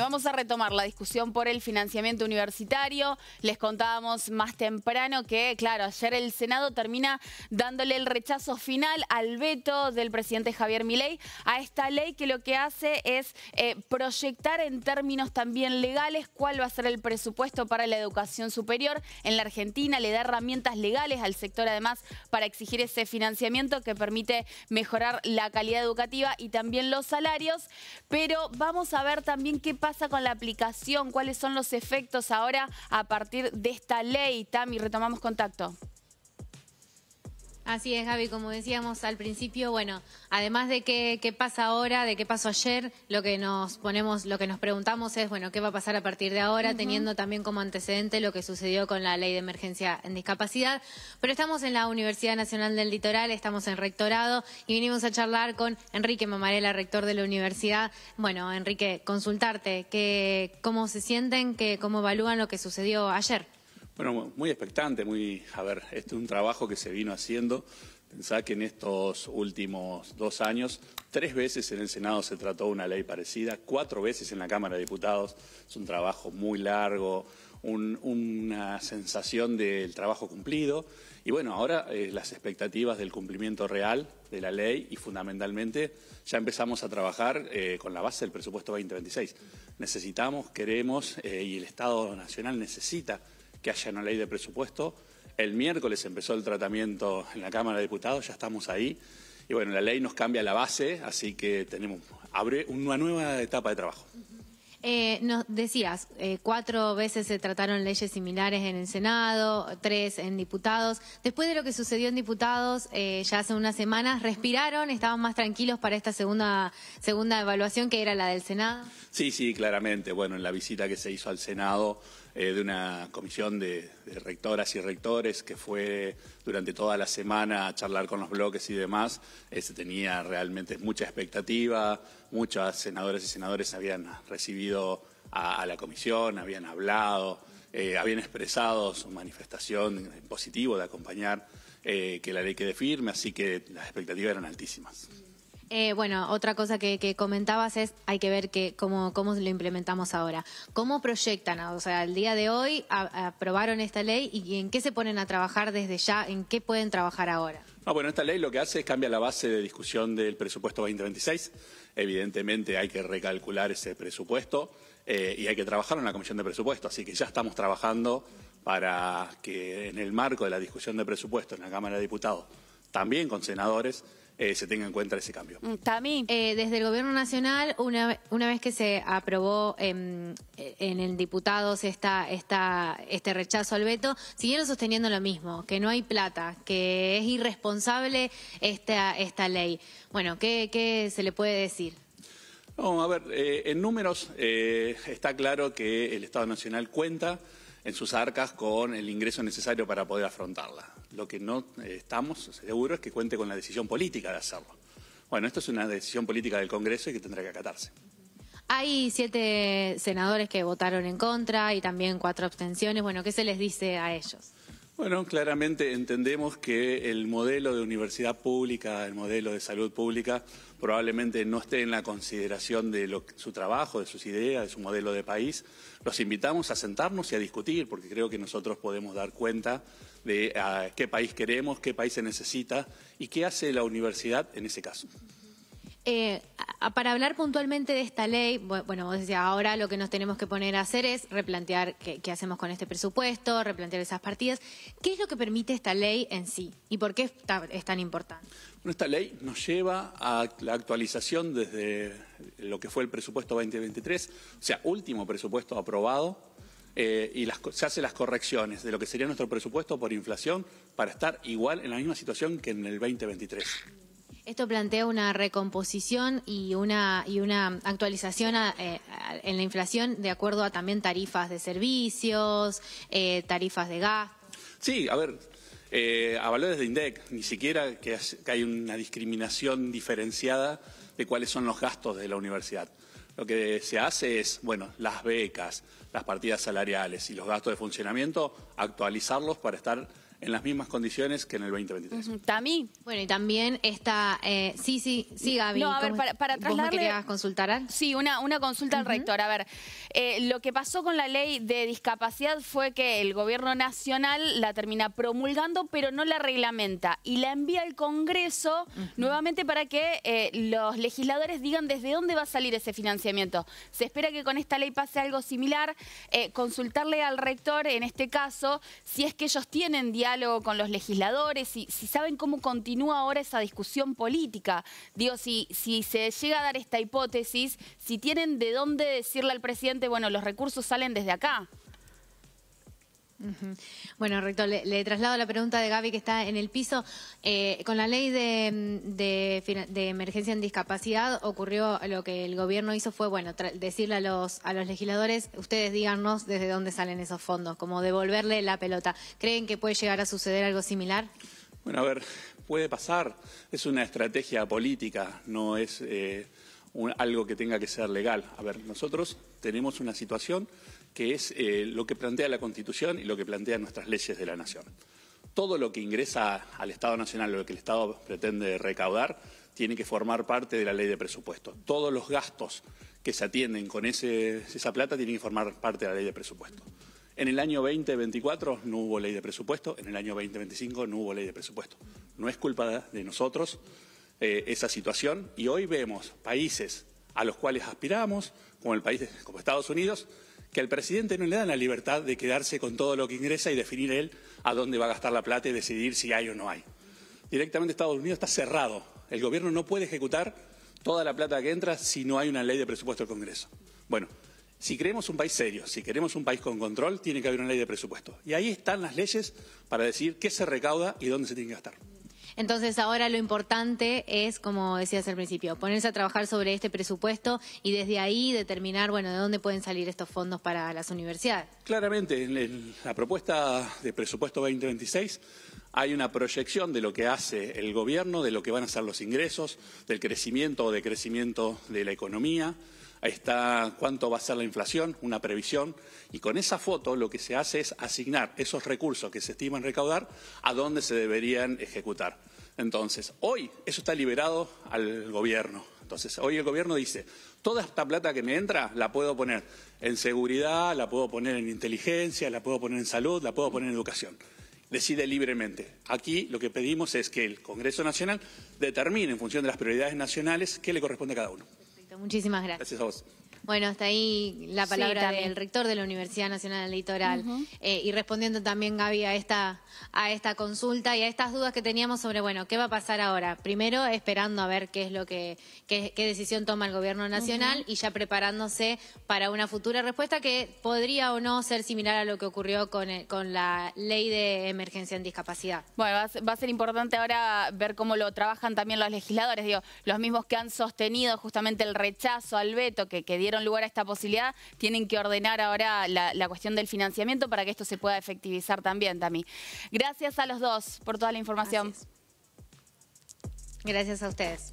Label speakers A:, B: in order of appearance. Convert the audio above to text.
A: y vamos a retomar la discusión por el financiamiento universitario. Les contábamos más temprano que, claro, ayer el Senado termina dándole el rechazo final al veto del presidente Javier Milei a esta ley que lo que hace es proyectar en términos también legales cuál va a ser el presupuesto para la educación superior en la Argentina. Le da herramientas legales al sector además para exigir ese financiamiento que permite mejorar la calidad educativa y también los salarios. Pero vamos a ver también qué pasa con la aplicación, cuáles son los efectos ahora a partir de esta ley. Tami, retomamos contacto.
B: Así es, Gaby, como decíamos al principio, bueno, además de qué pasa ahora, de qué pasó ayer, lo que nos preguntamos es, bueno, qué va a pasar a partir de ahora, teniendo también como antecedente lo que sucedió con la ley de emergencia en discapacidad. Pero estamos en la Universidad Nacional del Litoral, estamos en rectorado y vinimos a charlar con Enrique Mamarela, rector de la universidad. Bueno, Enrique, consultarte, cómo se sienten, cómo evalúan lo que sucedió ayer.
C: Bueno, muy expectante, este es un trabajo que se vino haciendo. Pensá que en estos últimos 2 años, 3 veces en el Senado se trató una ley parecida, 4 veces en la Cámara de Diputados. Es un trabajo muy largo, una sensación del trabajo cumplido. Y bueno, ahora las expectativas del cumplimiento real de la ley y fundamentalmente ya empezamos a trabajar con la base del presupuesto 2026. Necesitamos, queremos y el Estado Nacional necesita que haya una ley de presupuesto. El miércoles empezó el tratamiento en la Cámara de Diputados, ya estamos ahí. Y bueno, la ley nos cambia la base, así que abre una nueva etapa de trabajo.
B: Nos decías, 4 veces se trataron leyes similares en el Senado, 3 en diputados. Después de lo que sucedió en diputados, ya hace unas semanas, ¿respiraron? ¿Estaban más tranquilos para esta segunda evaluación que era la del Senado? Sí,
C: claramente. Bueno, en la visita que se hizo al Senado de una comisión de rectoras y rectores que fue durante toda la semana a charlar con los bloques y demás, se tenía realmente mucha expectativa. Muchas senadoras y senadores habían recibido a la comisión, habían hablado, habían expresado su manifestación en positivo de acompañar que la ley quede firme, así que las expectativas eran altísimas.
B: Bueno, otra cosa que comentabas es, hay que ver cómo lo implementamos ahora. ¿Cómo proyectan? O sea, el día de hoy aprobaron esta ley y ¿en qué se ponen a trabajar desde ya? ¿En qué pueden trabajar ahora?
C: Bueno, esta ley lo que hace es cambiar la base de discusión del presupuesto 2026. Evidentemente hay que recalcular ese presupuesto y hay que trabajarlo en la Comisión de Presupuesto. Así que ya estamos trabajando para que en el marco de la discusión de presupuesto en la Cámara de Diputados, también con senadores, se tenga en cuenta ese cambio.
B: Tami, desde el Gobierno Nacional, una vez que se aprobó en el diputados este rechazo al veto, siguieron sosteniendo lo mismo, que no hay plata, que es irresponsable esta ley. Bueno, ¿qué se le puede decir?
C: No, a ver, en números está claro que el Estado Nacional cuenta en sus arcas con el ingreso necesario para poder afrontarla. Lo que no estamos seguros es que cuente con la decisión política de hacerlo. Bueno, esto es una decisión política del Congreso y que tendrá que acatarse.
B: Hay 7 senadores que votaron en contra y también 4 abstenciones. Bueno, ¿qué se les dice a ellos?
C: Bueno, claramente entendemos que el modelo de universidad pública, el modelo de salud pública, probablemente no esté en la consideración de su trabajo, de sus ideas, de su modelo de país. Los invitamos a sentarnos y a discutir, porque creo que nosotros podemos dar cuenta de qué país queremos, qué país se necesita y qué hace la universidad en ese caso.
B: Para hablar puntualmente de esta ley, bueno, vos decías, ahora lo que nos tenemos que poner a hacer es replantear qué hacemos con este presupuesto, replantear esas partidas. ¿Qué es lo que permite esta ley en sí y por qué es tan importante? Bueno,
C: esta ley nos lleva a la actualización desde lo que fue el presupuesto 2023, o sea, último presupuesto aprobado, y se hacen las correcciones de lo que sería nuestro presupuesto por inflación para estar igual en la misma situación que en el 2023.
B: Esto plantea una recomposición y una actualización en la inflación de acuerdo a también tarifas de servicios, tarifas de gas.
C: Sí, a ver, a valores de INDEC, ni siquiera que hay una discriminación diferenciada de cuáles son los gastos de la universidad. Lo que se hace es, bueno, las becas, las partidas salariales y los gastos de funcionamiento, actualizarlos para estar en las mismas condiciones que en el 2023.
A: ¿Tami?
B: Bueno, y también está... sí, Gaby.
A: No, a ver, para
B: ¿Vos
A: trasladarle...
B: me querías consultar?
A: Sí, una consulta al rector. A ver, lo que pasó con la ley de discapacidad fue que el gobierno nacional la termina promulgando, pero no la reglamenta. Y la envía al Congreso nuevamente para que los legisladores digan desde dónde va a salir ese financiamiento. Se espera que con esta ley pase algo similar. Consultarle al rector, en este caso, si es que ellos tienen diálogo con los legisladores, si saben cómo continúa ahora esa discusión política. Digo, si se llega a dar esta hipótesis, si tienen de dónde decirle al presidente, bueno, los recursos salen desde acá.
B: Bueno, rector, le traslado la pregunta de Gaby que está en el piso. Con la ley de emergencia en discapacidad ocurrió lo que el gobierno hizo fue, bueno, decirle a los legisladores, ustedes díganos desde dónde salen esos fondos, como devolverle la pelota. ¿Creen que puede llegar a suceder algo similar?
C: Bueno, a ver, puede pasar. Es una estrategia política, no es algo que tenga que ser legal. A ver, nosotros tenemos una situación que es lo que plantea la Constitución y lo que plantean nuestras leyes de la Nación. Todo lo que ingresa al Estado Nacional, lo que el Estado pretende recaudar, tiene que formar parte de la ley de presupuesto. Todos los gastos que se atienden con esa plata tienen que formar parte de la ley de presupuesto. En el año 2024 no hubo ley de presupuesto, en el año 2025 no hubo ley de presupuesto. No es culpa de nosotros esa situación, y hoy vemos países a los cuales aspiramos, como como Estados Unidos, que al presidente no le dan la libertad de quedarse con todo lo que ingresa y definir él a dónde va a gastar la plata y decidir si hay o no hay. Directamente Estados Unidos está cerrado. El gobierno no puede ejecutar toda la plata que entra si no hay una ley de presupuesto del Congreso. Bueno, si queremos un país serio, si queremos un país con control, tiene que haber una ley de presupuesto. Y ahí están las leyes para decir qué se recauda y dónde se tiene que gastar.
B: Entonces ahora lo importante es, como decías al principio, ponerse a trabajar sobre este presupuesto y desde ahí determinar, bueno, de dónde pueden salir estos fondos para las universidades.
C: Claramente, en la propuesta de presupuesto 2026 hay una proyección de lo que hace el gobierno, de lo que van a ser los ingresos, del crecimiento o decrecimiento de la economía. Ahí está cuánto va a ser la inflación, una previsión, y con esa foto lo que se hace es asignar esos recursos que se estiman recaudar a dónde se deberían ejecutar. Entonces, hoy eso está liberado al gobierno. Entonces, hoy el gobierno dice, toda esta plata que me entra la puedo poner en seguridad, la puedo poner en inteligencia, la puedo poner en salud, la puedo poner en educación. Decide libremente. Aquí lo que pedimos es que el Congreso Nacional determine en función de las prioridades nacionales qué le corresponde a cada uno.
B: Muchísimas gracias.
C: Gracias a vos.
B: Bueno, hasta ahí la palabra del rector de la Universidad Nacional Electoral. Y respondiendo también, Gaby, a esta consulta y a estas dudas que teníamos sobre, bueno, ¿qué va a pasar ahora? Primero, esperando a ver qué decisión toma el Gobierno Nacional y ya preparándose para una futura respuesta que podría o no ser similar a lo que ocurrió con la Ley de Emergencia en Discapacidad.
A: Bueno, va a ser importante ahora ver cómo lo trabajan también los legisladores, digo, los mismos que han sostenido justamente el rechazo al veto que dieron lugar a esta posibilidad, tienen que ordenar ahora la cuestión del financiamiento para que esto se pueda efectivizar también, Tami. Gracias a los dos por toda la información.
B: Gracias a ustedes.